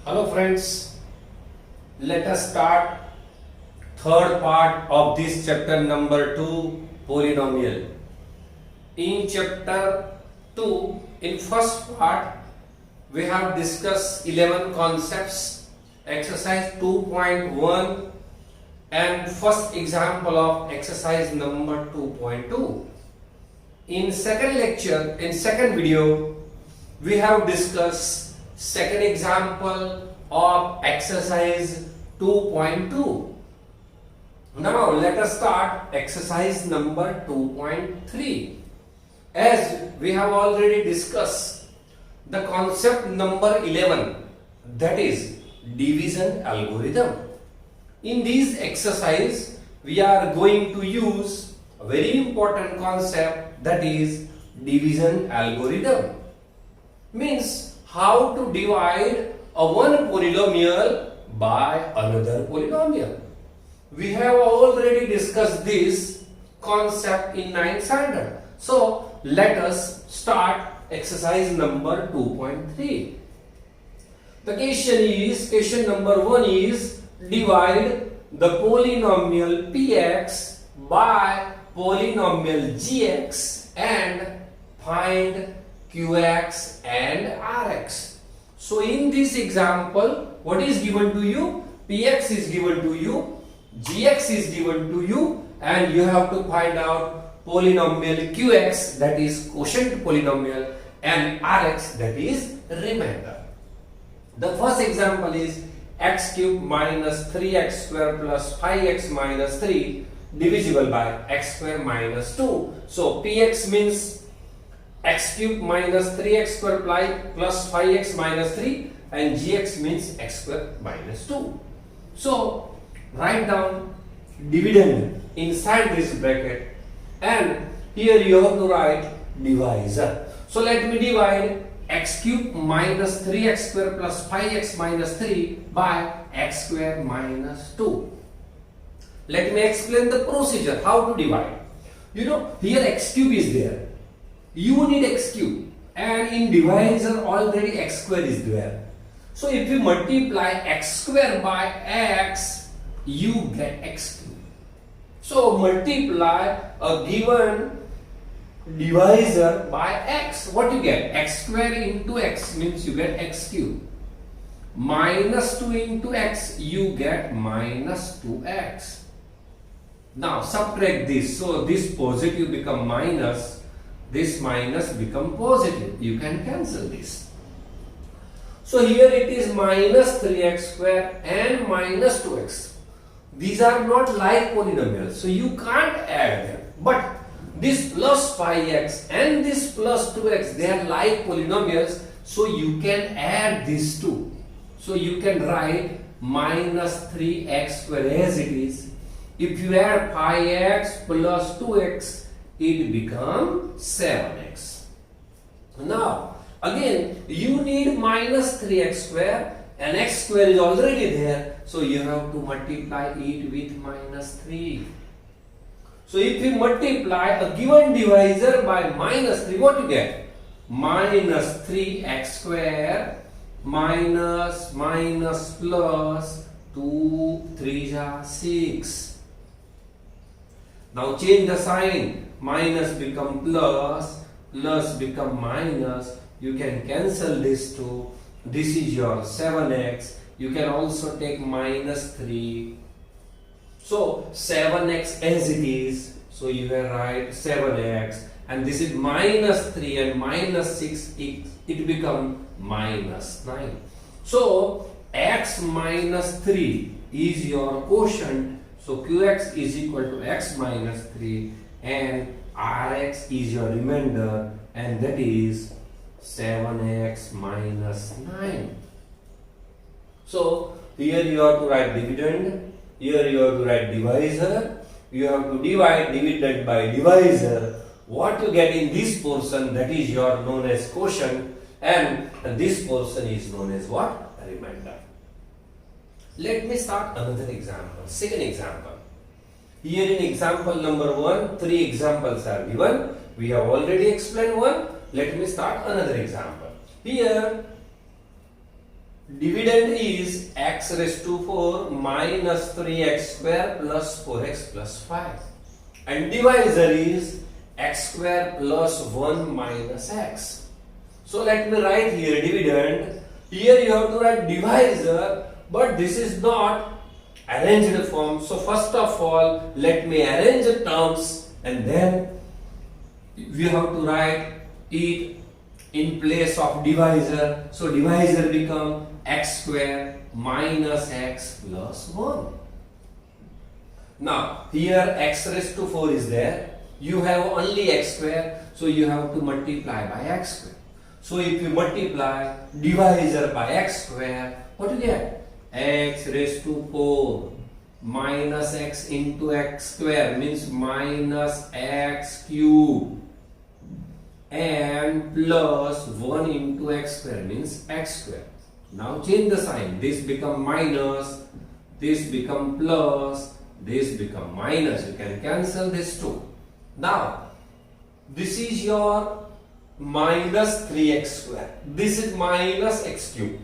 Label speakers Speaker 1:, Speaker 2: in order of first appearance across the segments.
Speaker 1: Hello friends, let us start third part of this chapter number 2, polynomial. In chapter 2, in first part, we have discussed 11 concepts, exercise 2.1 and first example of exercise number 2.2. In second video, we have discussed second example of exercise 2.2. Now let us start exercise number 2.3. As we have already discussed the concept number 11, that is division algorithm. In this exercise, we are going to use a very important concept, that is division algorithm. Means how to divide a one polynomial by another polynomial. We have already discussed this concept in 9th standard. So let us start exercise number 2.3. The question number 1 is divide the polynomial px by polynomial gx and find qx and rx. So in this example, what is given to you? Px is given to you, gx is given to you, and you have to find out polynomial qx, that is quotient polynomial, and rx, that is remainder. The first example is x cube minus 3x square plus 5x minus 3 divisible by x square minus 2. So px means x cube minus 3x square plus 5x minus 3, and gx means x square minus 2. So write down dividend inside this bracket, and here you have to write divisor. So let me divide x cube minus 3x square plus 5x minus 3 by x square minus 2. Let me explain the procedure, how to divide. Here x cube is there. You need x cube, and in divisor already x square is there. So if you multiply x square by x, you get x cube. So multiply a given divisor by x. What you get? X square into x means you get x cube. Minus 2 into x, you get minus 2x. Now subtract this. So this positive become minus. This minus become positive. You can cancel this. So here it is minus 3x square and minus 2x. These are not like polynomials, so you can't add them. But this plus 5x and this plus 2x, they are like polynomials, so you can add these two. So you can write minus 3x square as it is. If you add 5x plus 2x, it becomes 7x. Now again you need minus 3x square, and x square is already there, so you have to multiply it with minus 3. So if you multiply a given divisor by minus 3, what you get? Minus 3x square minus plus 2 3 are 6. Now change the sign. Minus become plus, plus become minus. You can cancel this two. This is your 7x. You can also take minus 3. So 7x as it is. So you can write 7x. And this is minus 3 and minus 6. It become minus 9. So x minus 3 is your quotient. So qx is equal to x minus 3. And rx is your remainder, and that is 7x minus 9. So here you have to write dividend, here you have to write divisor, you have to divide dividend by divisor. What you get in this portion, that is your known as quotient, and this portion is known as what? Remainder. Let me start another example, second example. Here in example number 1, 3 examples are given. We have already explained one. Let me start another example. Here dividend is x raised to 4 minus 3x square plus 4x plus 5. And divisor is x square plus 1 minus x. So let me write here dividend. Here you have to write divisor, but this is not arranged form. So first of all, let me arrange the terms and then we have to write it in place of divisor. So divisor become x square minus x plus 1. Now here x raised to 4 is there. You have only x square, so you have to multiply by x square. So if you multiply divisor by x square, what do you get? X raised to 4 minus x into x square means minus x cube, and plus 1 into x square means x square. Now change the sign. This become minus, this become plus, this become minus. You can cancel this too. Now this is your minus 3x square. This is minus x cube.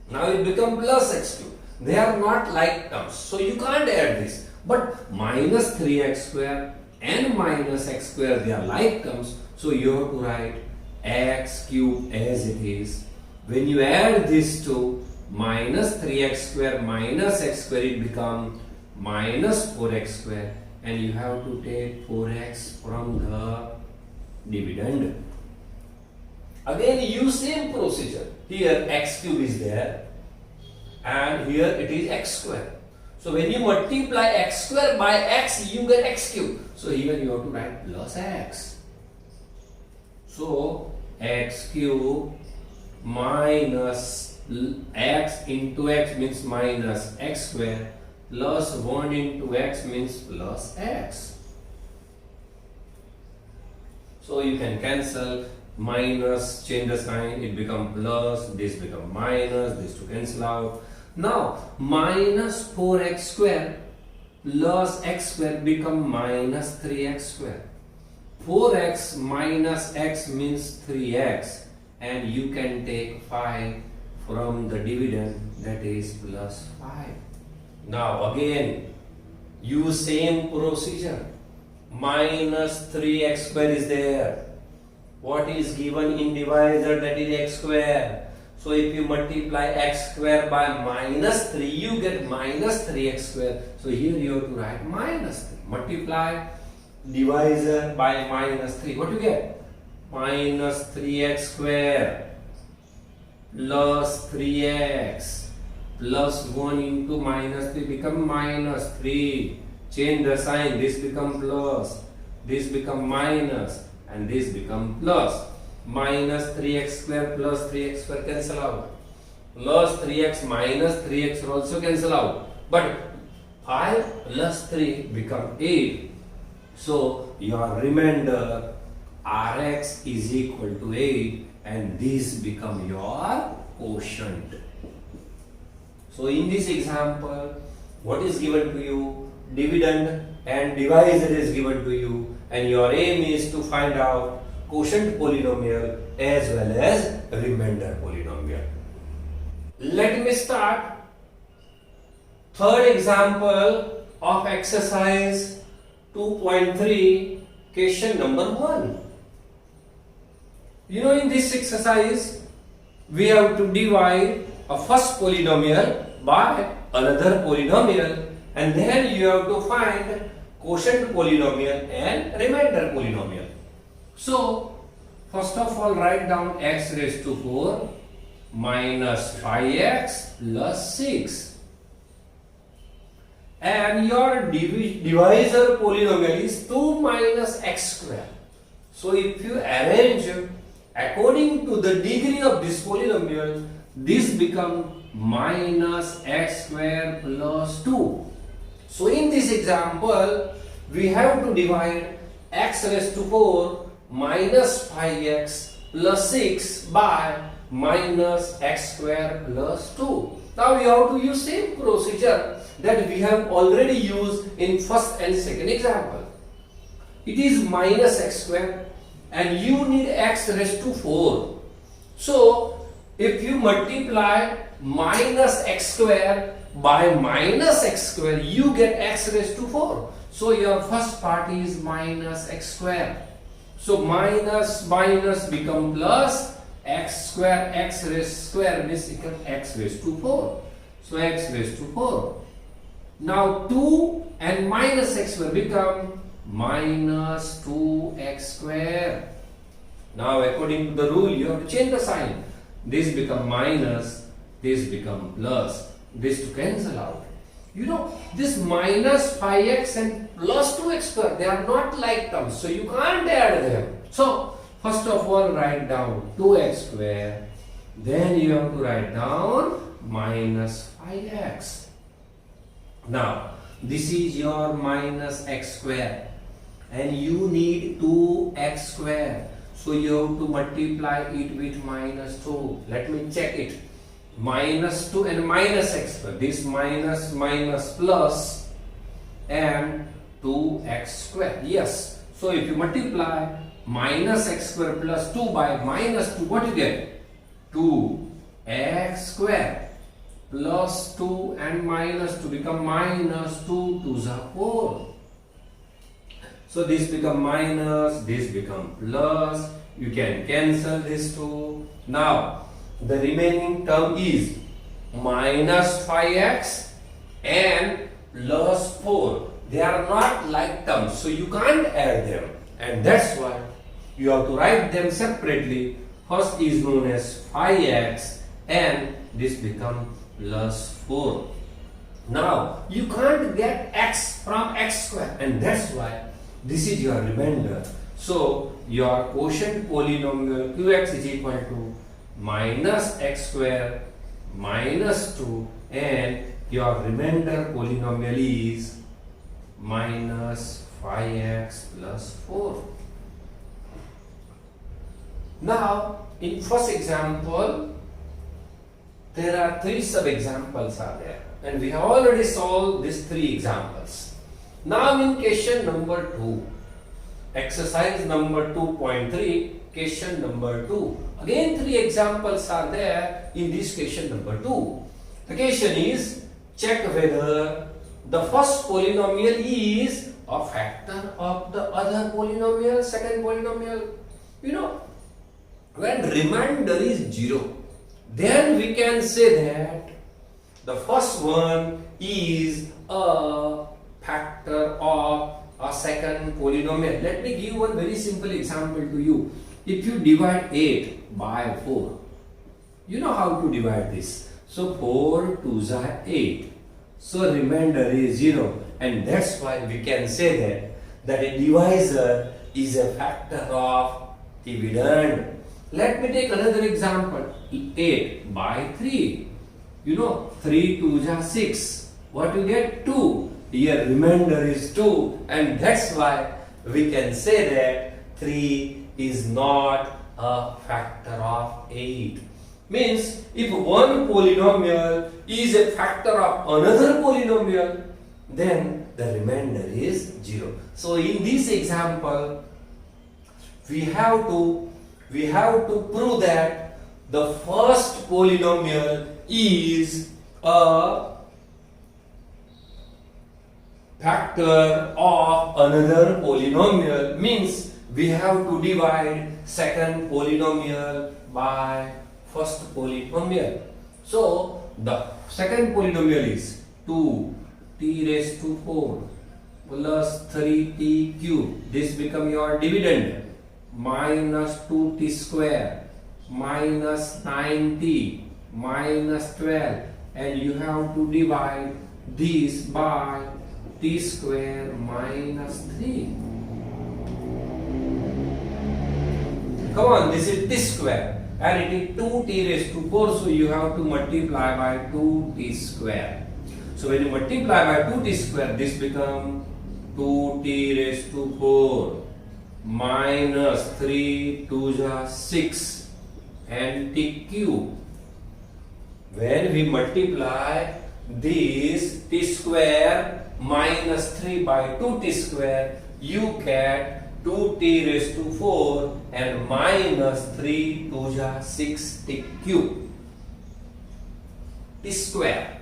Speaker 1: Now it become plus x cube. They are not like terms, so you can't add this. But minus 3x square and minus x square, they are like terms, so you have to write x cube as it is. When you add this to minus 3x square minus x square, it become minus 4x square, and you have to take 4x from the dividend. Again use same procedure. Here x cube is there and here it is x square. So when you multiply x square by x, you get x cube. So here you have to write plus x. So x cube minus x into x means minus x square, plus 1 into x means plus x. So you can cancel minus, change the sign, it become plus, this become minus, this to cancel out. Now minus 4x square plus x square become minus 3x square. 4x minus x means 3x, and you can take 5 from the dividend, that is plus 5. Now again use same procedure. Minus 3x square is there. What is given in divisor, that is x square. So if you multiply x square by minus 3, you get minus 3x square. So here you have to write minus 3. Multiply divisor by minus 3. What do you get? Minus 3x square plus 3x plus 1 into minus 3 become minus 3. Change the sign. This become plus, this become minus, and this become plus. Minus 3x square plus 3x square cancel out. Plus 3x minus 3x also cancel out. But 5 plus 3 become 8. So your remainder Rx is equal to 8, and this become your quotient. So in this example, what is given to you? Dividend and divisor is given to you, and your aim is to find out quotient polynomial as well as remainder polynomial. Let me start third example of exercise 2.3, question number 1. You know, in this exercise we have to divide a first polynomial by another polynomial, and then you have to find quotient polynomial and remainder polynomial. So first of all, write down x raised to 4 minus 5x plus 6, and your divisor polynomial is 2 minus x square. So if you arrange according to the degree of this polynomial, this become minus x square plus 2. So in this example, we have to divide x raised to 4 minus 5x plus 6 by minus x square plus 2. Now we have to use same procedure that we have already used in first and second example. It is minus x square and you need x raised to 4. So if you multiply minus x square by minus x square, you get x raised to 4. So your first part is minus x square. So minus minus become plus, x square, x raised square means equal x raised to 4. So x raised to 4. Now 2 and minus x square become minus 2x square. Now according to the rule, you have to change the sign. This become minus, this become plus. This to cancel out. You know, this minus 5x and plus 2x square, they are not like terms, so you can't add them. So first of all, write down 2x square. Then you have to write down minus 5x. Now this is your minus x square, and you need 2x square. So you have to multiply it with minus 2. Let me check it. Minus 2 and minus x square. This minus minus plus and 2x square. Yes. So if you multiply minus x square plus 2 by minus 2, what you get? 2x square plus 2 and minus 2 become minus 2 to the 4. So this become minus, this become plus. You can cancel this 2. Now the remaining term is minus 5x and plus 4. They are not like terms, so you can't add them, and that's why you have to write them separately. First is known as 5x and this become plus 4. Now you can't get x from x square, and that's why this is your remainder. So your quotient polynomial qx is equal to minus x square minus 2, and your remainder polynomial is minus 5x plus 4. Now in first example, there are 3 sub-examples are there, and we have already solved these 3 examples. Now in question number 2, exercise number 2.3, question number 2. Again 3 examples are there in this question number 2. The question is, check whether the first polynomial is a factor of the other polynomial, second polynomial. You know, when remainder is 0, then we can say that the first one is a factor of a second polynomial. Let me give one very simple example to you. If you divide 8 by 4, you know how to divide this. So 4 2s are 8. So remainder is 0, and that's why we can say that a divisor is a factor of dividend. Let me take another example. 8 by 3. You know, 3 2s are 6. What you get? 2. Here remainder is 2, and that's why we can say that 3 is not a factor of 8. Means if one polynomial is a factor of another polynomial, then the remainder is 0. So in this example, we have to prove that the first polynomial is a factor of another polynomial. Means we have to divide second polynomial by first polynomial. So the second polynomial is 2t raised to 4 plus 3t cube. This become your dividend. Minus 2t square minus 9t minus 12, and you have to divide this by t square minus 3. Come on, this is t square and it is 2t raised to 4, so you have to multiply by 2t square. So when you multiply by 2t square, this becomes 2t raised to 4 minus 3 2s are 6 and t cube. When we multiply this t square minus 3 by 2t square, you get 2t raised to 4 and minus 3 2s are 6t cube. t square.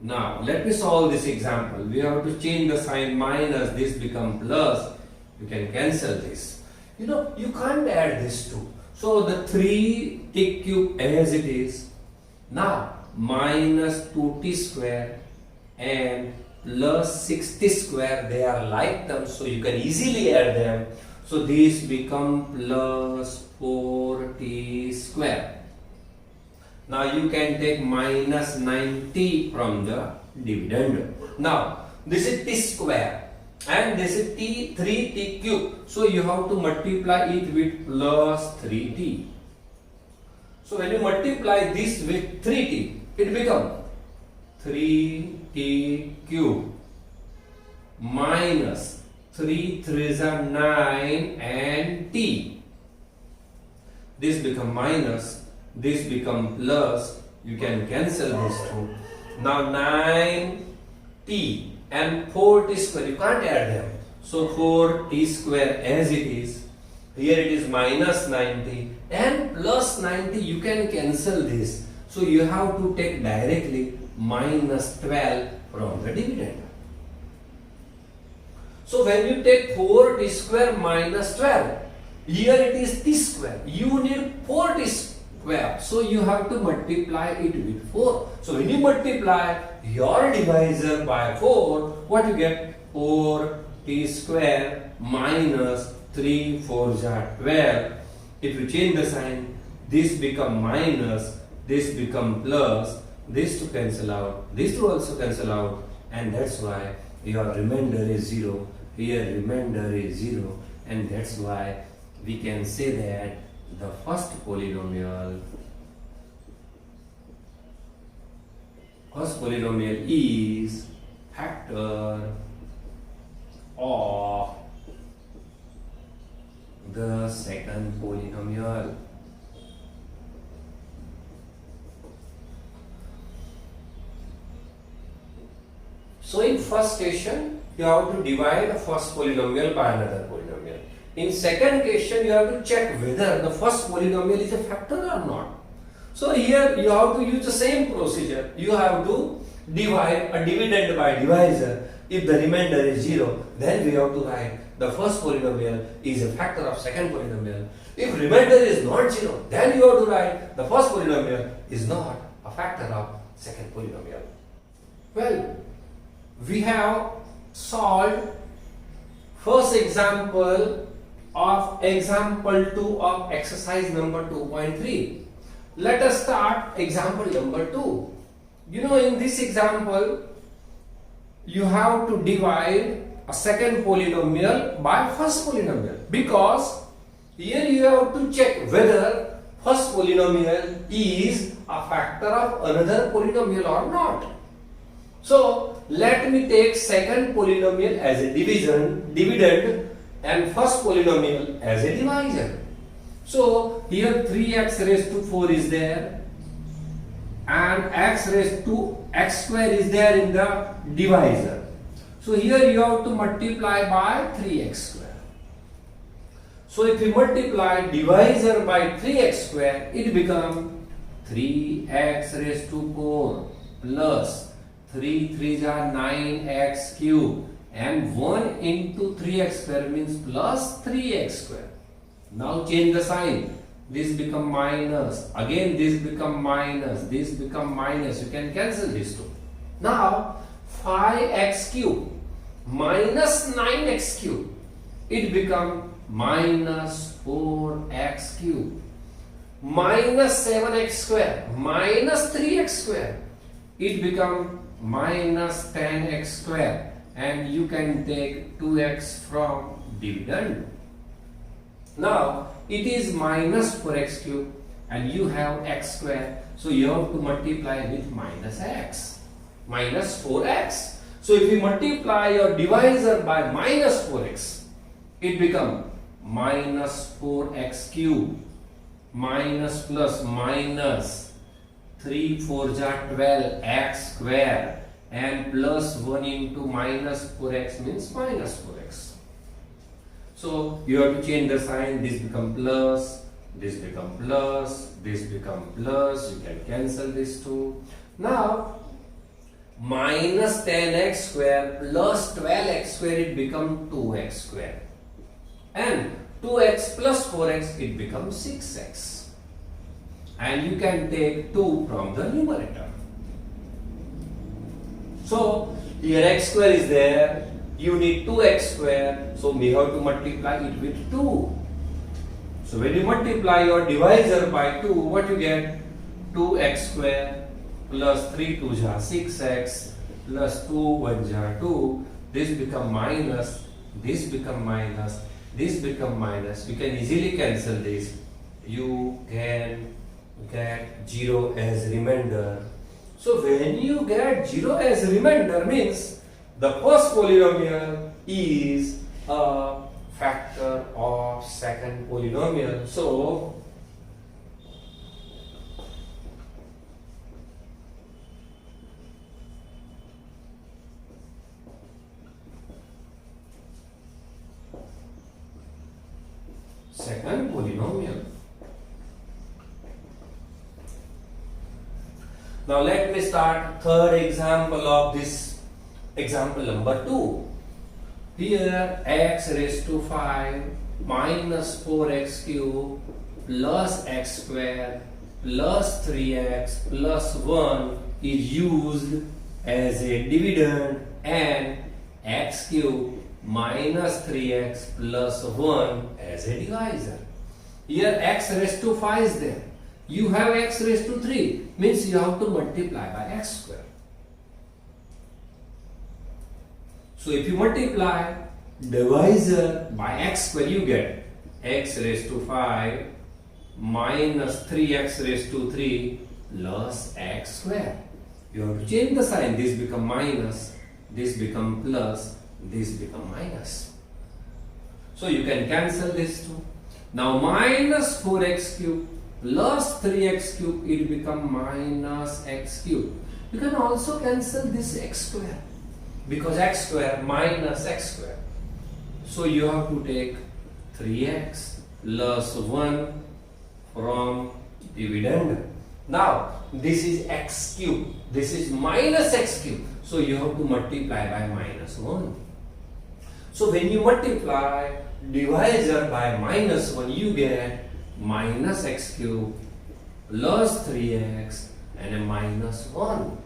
Speaker 1: Now let me solve this example. We have to change the sign minus, this become plus. You can cancel this. You know, you can't add this two. So the 3t cube as it is. Now minus 2t square and plus 6t square, they are like terms, so you can easily add them. So this become plus 4t square. Now you can take minus 9t from the dividend. Now this is t square and this is 3t cube. So you have to multiply it with plus 3t. So when you multiply this with 3t, it becomes 3t cube minus 3 3s are 9 and t. This become minus, this become plus. You can cancel these two. Now 9t and 4t square, you can't add them. So 4t square as it is. Here it is minus 90 and plus 90, you can cancel this. So you have to take directly minus 12 from the dividend. So when you take 4t square minus 12, here it is t square. You need 4t square. So you have to multiply it with 4. So when you multiply your divisor by 4, what you get? 4t square minus 3 4s are 12. If you change the sign, this become minus, this become plus, this to cancel out, this to also cancel out, and that's why your remainder is 0. Here remainder is 0, and that's why we can say that the first polynomial is factor of the second polynomial. So in first question, you have to divide the first polynomial by another polynomial. In second question, you have to check whether the first polynomial is a factor or not. So here you have to use the same procedure. You have to divide a dividend by divisor. If the remainder is 0, then we have to write the first polynomial is a factor of second polynomial. If remainder is not 0, then you have to write the first polynomial is not a factor of second polynomial. Well, we have solved first example of example 2 of exercise number 2.3. Let us start example number 2. You know, in this example, you have to divide a second polynomial by first polynomial, because here you have to check whether first polynomial is a factor of another polynomial or not. So let me take second polynomial as a dividend and first polynomial as a divisor. So here 3x raised to 4 is there and x raised to x square is there in the divisor. So here you have to multiply by 3x square. So if you multiply divisor by 3x square, it becomes 3x raised to 4 plus 3 3s are 9x cube, and 1 into 3x square means plus 3x square. Now change the sign. This become minus. Again this become minus. This become minus. You can cancel these two. Now 5x cube minus 9x cube. It become minus 4x cube. Minus 7x square minus 3x square. It become minus 10x square, and you can take 2x from dividend. Now it is minus 4x cube and you have x square, so you have to multiply with minus x, minus 4x. So if you multiply your divisor by minus 4x, it becomes minus 4x cube minus plus minus 3 4s are 12 x square, and plus 1 into minus 4x means minus 4x. So you have to change the sign. This become plus, this become plus, this become plus, you can cancel this two. Now minus 10x square plus 12x square, it become 2x square, and 2x plus 4x, it becomes 6x, and you can take 2 from the numerator. So here x square is there, you need 2x square, so we have to multiply it with 2. So when you multiply your divisor by 2, what you get? 2x square plus 3 2 ja 6x plus 2 1 ja 2. This become minus, this become minus, this become minus. You can easily cancel this. You can get 0 as remainder. So when you get 0 as remainder, means the first polynomial is a factor of second polynomial. So second polynomial. Now let me start third example of this, example number 2. Here x raised to 5 minus 4x cube plus x square plus 3x plus 1 is used as a dividend, and x cube minus 3x plus 1 as a divisor. Here x raised to 5 is there. You have x raised to 3, means you have to multiply by x square. So if you multiply divisor by x square, you get x raised to 5 minus 3x raised to 3 plus x square. You have to change the sign. This become minus, this become plus, this become minus. So you can cancel this too. Now minus 4x cube plus 3x cube, it become minus x cube. You can also cancel this x square, because x square minus x square. So you have to take 3x plus 1 from dividend. Now this is x cube, this is minus x cube. So you have to multiply by minus 1. So when you multiply divisor by minus 1, you get minus x cube plus 3x and a minus 1.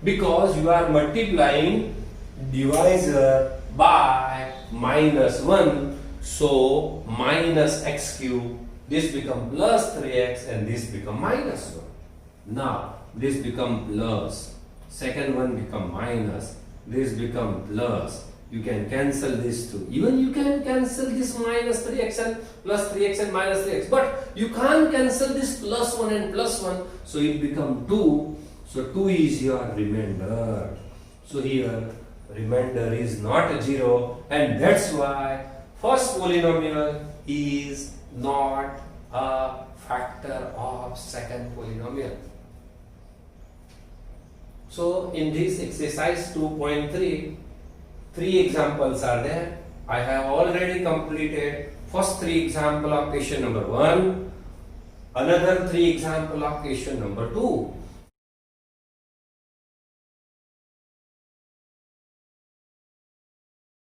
Speaker 1: Because you are multiplying divisor by minus 1, so minus x cube, this become plus 3x and this become minus 1. Now this become plus, second one become minus, this become plus. You can cancel this too. Even you can cancel this minus 3x and plus 3x and minus 3x, but you can't cancel this plus 1 and plus 1, so it become 2. So 2 is your remainder. So here remainder is not 0, and that's why first polynomial is not a factor of second polynomial. So in this exercise 2.3, 3 examples are there. I have already completed first 3 example of question number 1, another 3 example of question number 2.